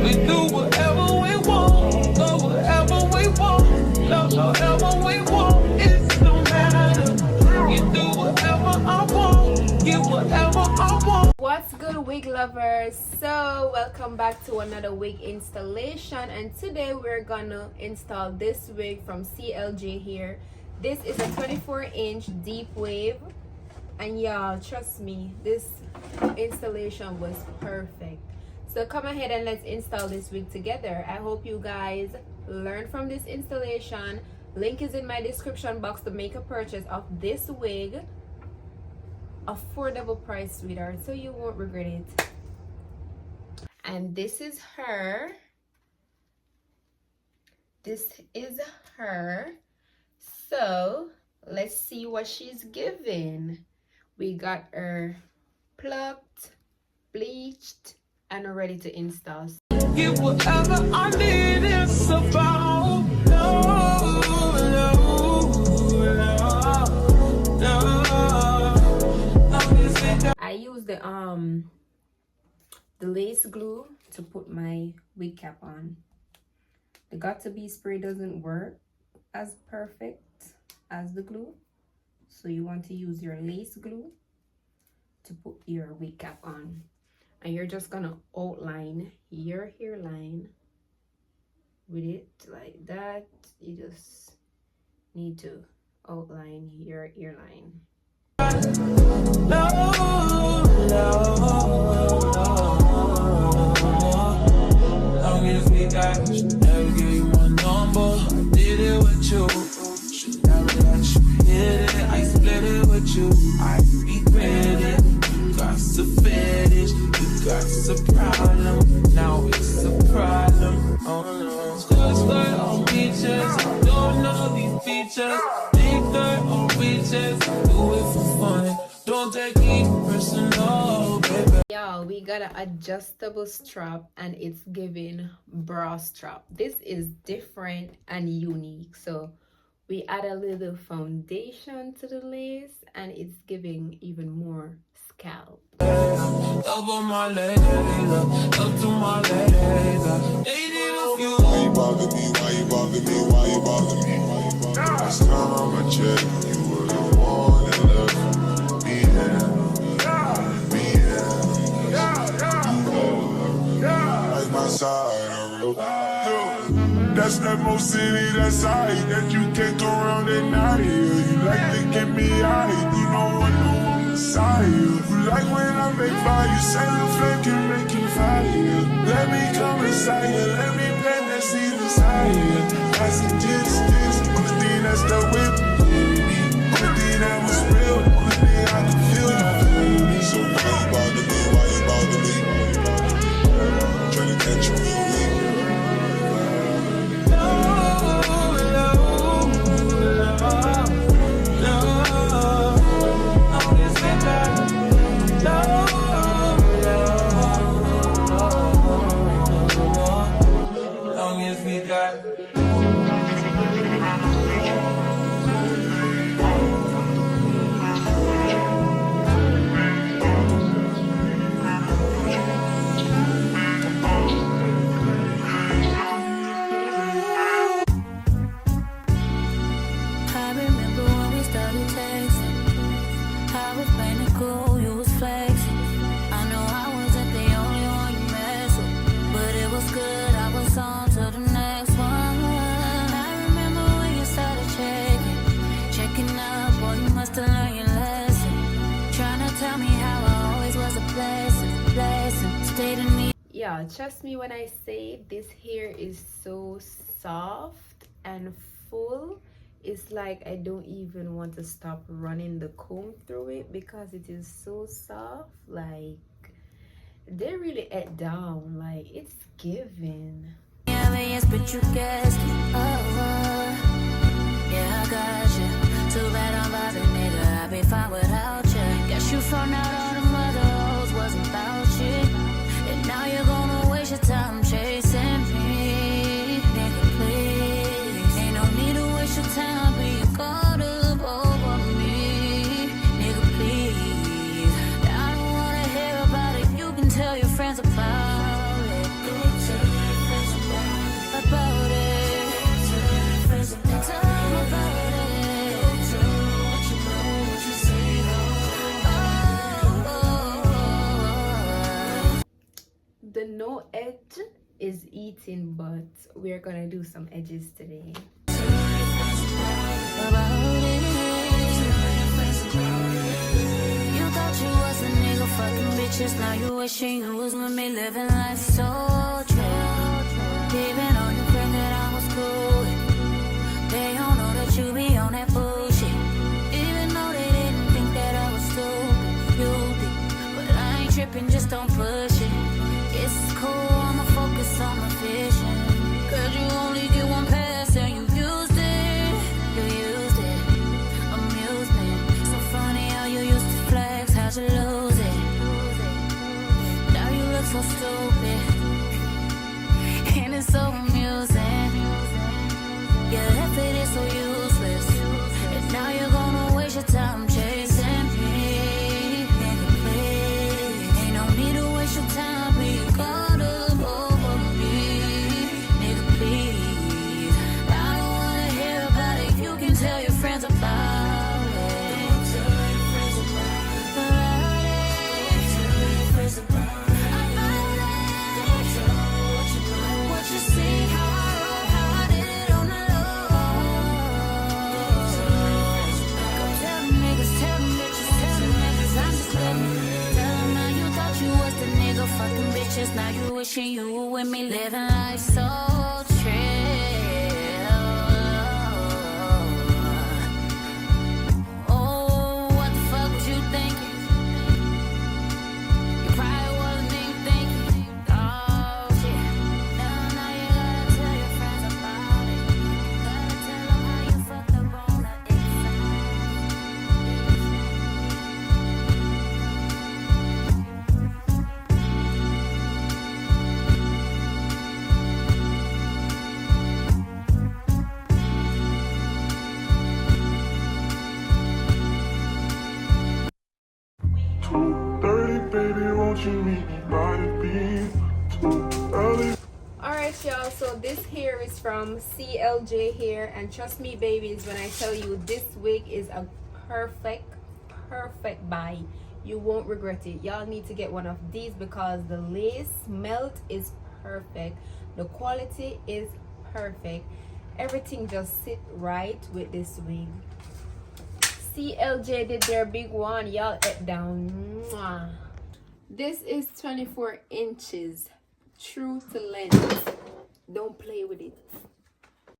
We do whatever we want, go wherever we want, love however we want. It don't matter. You do whatever I want, get whatever I want. What's good, wig lovers? So welcome back to another wig installation, and today we're gonna install this wig from CLJ here. This is a 24-inch Deepwave, and y'all, trust me, this installation was perfect. So come ahead and let's install this wig together. I hope you guys learn from this installation. Link is in my description box to make a purchase of this wig. Affordable price, sweetheart, so you won't regret it. And this is her. This is her. So let's see what she's given. We got her plucked, bleached, and ready to install. Get whatever I need, it's about love, love, love. I use the lace glue to put my wig cap on. The got-to-be spray doesn't work as perfect as the glue, so you want to use your lace glue to put your wig cap on. And you're just gonna outline your hairline with it like that. You just need to outline your hairline. Long as we got you, never give you my number. I did it with you. Should never let you hit it. I split it with you. I regret it. You got some fetish. You got some problem. Now it's a problem. Oh no. Skirt on beaches. Don't know these features. Big dirt on beaches. Do it for fun. Don't take it personal, baby. Y'all, we got an adjustable strap, and it's giving bra strap. This is different and unique. So we add a little foundation to the lace, and it's giving even more scalp. Up on my legs, up to my legs. Why you bother me? Why you bother me? Why you bother me? Last time I checked, you were the one that left me like my side of the That's that most city, that side that you can't go around at night. You like to get me out, you know what I'm inside. You like when I make fire, you say the flame can make you fire. Let me come inside you, let me plant that seed inside you. That's the distance, only thing that's the whip. Only thing that was real, only thing I could feel. So why you bother me, why you bother me? Trying to catch you real weak. Yeah, trust me when I say this hair is so soft and full. It's like I don't even want to stop running the comb through it because it is so soft. Like, they really ate down. Like, it's giving. Yeah, yes, but you guessed it. Yeah, I got you. Too bad I'm vibing, nigga. I'd be fine without you. Guess you found out all the mother hoes wasn't about you. And now you're gonna waste your time chasing me. Nigga, please. Ain't no need to waste your time being caught up over me. Nigga, please. I don't wanna hear about it. You can tell your friends about it. Go tell no edge is eating, but we're gonna do some edges today. You thought you was a nigga fucking bitches, now you wishing you was with me, living life so chill. Even on your friend that I was cool with, they don't know that you be on that bullshit. Even though they didn't think that I was stupid, you did. But I ain't tripping, just don't push it. It's cool, I'ma focus on my vision. Cause you only get one pass and you used it. You used it, amusement. So funny how you used to flex, how'd you lose it? Now you look so stupid, and it's so amusing. Your effort is so useless, and now you're gonna waste your time chasing me. Nigga, please, ain't no need to waste your time being caught up over me. Nigga, please, I don't wanna hear about it. You can tell your friends about it. Tell your friends about it. Tell your friends about it. What you see, how I wrote, how I did it on the low. Go tell them niggas, tell them bitches, tell them niggas, I'm just living. Tell them now you thought you was the nigga fucking bitches, now you wishing you were with me, living life so chill. Oh, what the fuck was you thinking? You probably wasn't even thinking. Oh shit. Now you gotta tell your friends about it. Gotta tell them how you fucked up on the inside. Baby, won't you meet me by the beach? Too early. Alright y'all, so this hair is from CLJ Hair, and trust me babies when I tell you this wig is a perfect buy. You won't regret it. Y'all need to get one of these because the lace melt is perfect, the quality is perfect, everything just sit right with this wig. CLJ did their big one, y'all. It down. Mwah. This is 24 inches true to length. Don't play with it.